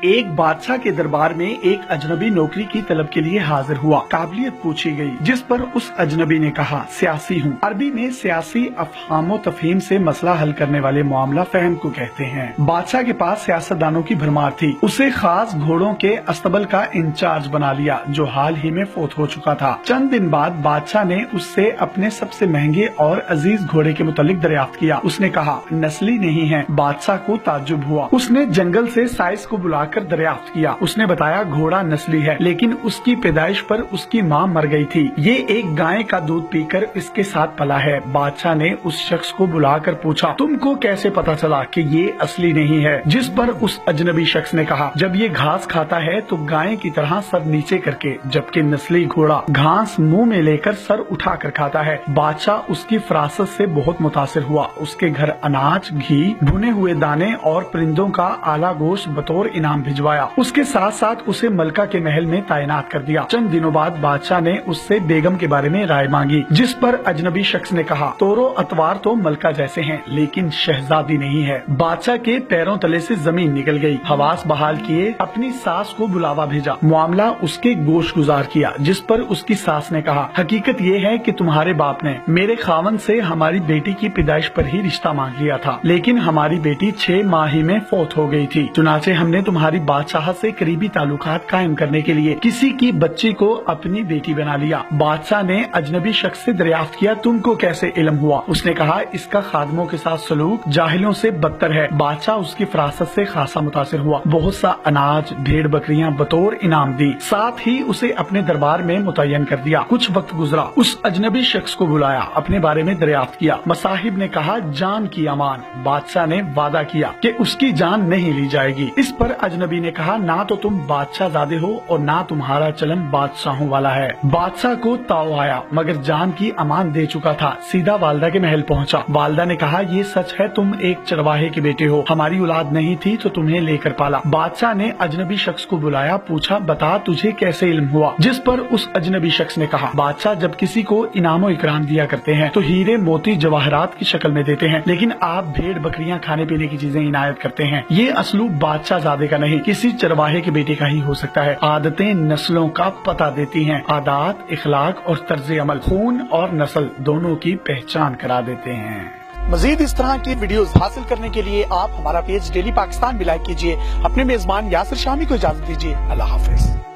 ایک بادشاہ کے دربار میں ایک اجنبی نوکری کی طلب کے لیے حاضر ہوا۔ قابلیت پوچھی گئی، جس پر اس اجنبی نے کہا سیاسی ہوں۔ عربی میں سیاسی افہام و تفہیم سے مسئلہ حل کرنے والے معاملہ فہم کو کہتے ہیں۔ بادشاہ کے پاس سیاستدانوں کی بھرمار تھی۔ اسے خاص گھوڑوں کے استبل کا انچارج بنا لیا جو حال ہی میں فوت ہو چکا تھا۔ چند دن بعد بادشاہ نے اس سے اپنے سب سے مہنگے اور عزیز گھوڑے کے متعلق دریافت کیا۔ اس نے کہا نسلی نہیں ہے۔ بادشاہ کو تعجب ہوا۔ اس نے جنگل سے سائز کو بلا کر دریافت کیا۔ اس نے بتایا گھوڑا نسلی ہے، لیکن اس کی پیدائش پر اس کی ماں مر گئی تھی۔ یہ ایک گائے کا دودھ پی کر اس کے ساتھ پلا ہے۔ بادشاہ نے اس شخص کو بلا کر پوچھا تم کو کیسے پتا چلا کہ یہ اصلی نہیں ہے؟ جس پر اس اجنبی شخص نے کہا جب یہ گھاس کھاتا ہے تو گائے کی طرح سر نیچے کر کے، جبکہ نسلی گھوڑا گھاس منہ میں لے کر سر اٹھا کر کھاتا ہے۔ بادشاہ اس کی فراست سے بہت متاثر ہوا۔ اس کے گھر اناج، گھی، بھنے ہوئے دانے اور پرندوں کا اعلیٰ گوشت بطور انعام بھجوایا۔ اس کے ساتھ ساتھ اسے ملکہ کے محل میں تعینات کر دیا۔ چند دنوں بعد بادشاہ نے اس سے بیگم کے بارے میں رائے مانگی، جس پر اجنبی شخص نے کہا طور و اتوار تو ملکہ جیسے ہیں، لیکن شہزادی نہیں ہے۔ بادشاہ کے پیروں تلے سے زمین نکل گئی۔ حواس بحال کیے، اپنی ساس کو بلاوا بھیجا، معاملہ اس کے گوش گزار کیا، جس پر اس کی ساس نے کہا حقیقت یہ ہے کہ تمہارے باپ نے میرے خاوند سے ہماری بیٹی کی پیدائش پر ہی رشتہ مانگ لیا تھا، لیکن ہماری بیٹی 6 ماہ ہی میں فوت ہو گئی تھی۔ چنانچہ ہم نے تمہاری بادشاہ سے قریبی تعلقات قائم کرنے کے لیے کسی کی بچی کو اپنی بیٹی بنا لیا۔ بادشاہ نے اجنبی شخص سے دریافت کیا تم کو کیسے علم ہوا؟ اس نے کہا اس کا خادموں کے ساتھ سلوک جاہلوں سے بدتر ہے۔ بادشاہ اس کی فراست سے خاصا متاثر ہوا، بہت سا اناج، بھیڑ بکریاں بطور انعام دی، ساتھ ہی اسے اپنے دربار میں متعین کر دیا۔ کچھ وقت گزرا، اس اجنبی شخص کو بلایا، اپنے بارے میں دریافت کیا۔ مصاحب نے کہا جان کی امان۔ بادشاہ نے وعدہ کیا کہ اس کی جان نہیں لی جائے گی۔ اس پر اجنبی نے کہا نہ تو تم بادشاہ زادے ہو اور نہ تمہارا چلن بادشاہوں والا ہے۔ بادشاہ کو تاؤ آیا، مگر جان کی امان دے چکا تھا، سیدھا والدہ کے محل پہنچا۔ والدہ نے کہا یہ سچ ہے تم ایک چرواہے کے بیٹے ہو، ہماری اولاد نہیں تھی تو تمہیں لے کر پالا۔ بادشاہ نے اجنبی شخص کو بلایا، پوچھا بتا تجھے کیسے علم ہوا؟ جس پر اس اجنبی شخص نے کہا بادشاہ جب کسی کو انعام و اکرام دیا کرتے ہیں تو ہیرے موتی جواہرات کی شکل میں دیتے ہیں، لیکن آپ بھیڑ بکریاں کھانے پینے کی چیزیں عنایت کرتے ہیں۔ یہ اسلوب بادشاہ زادے کا نہیں، کسی چرواہے کے بیٹے کا ہی ہو سکتا ہے۔ عادتیں نسلوں کا پتہ دیتی ہیں، عادات، اخلاق اور طرز عمل خون اور نسل دونوں کی پہچان کرا دیتے ہیں۔ مزید اس طرح کی ویڈیوز حاصل کرنے کے لیے آپ ہمارا پیج ڈیلی پاکستان بھی لائک کیجیے۔ اپنے میزبان یاسر شامی کو اجازت دیجیے۔ اللہ حافظ۔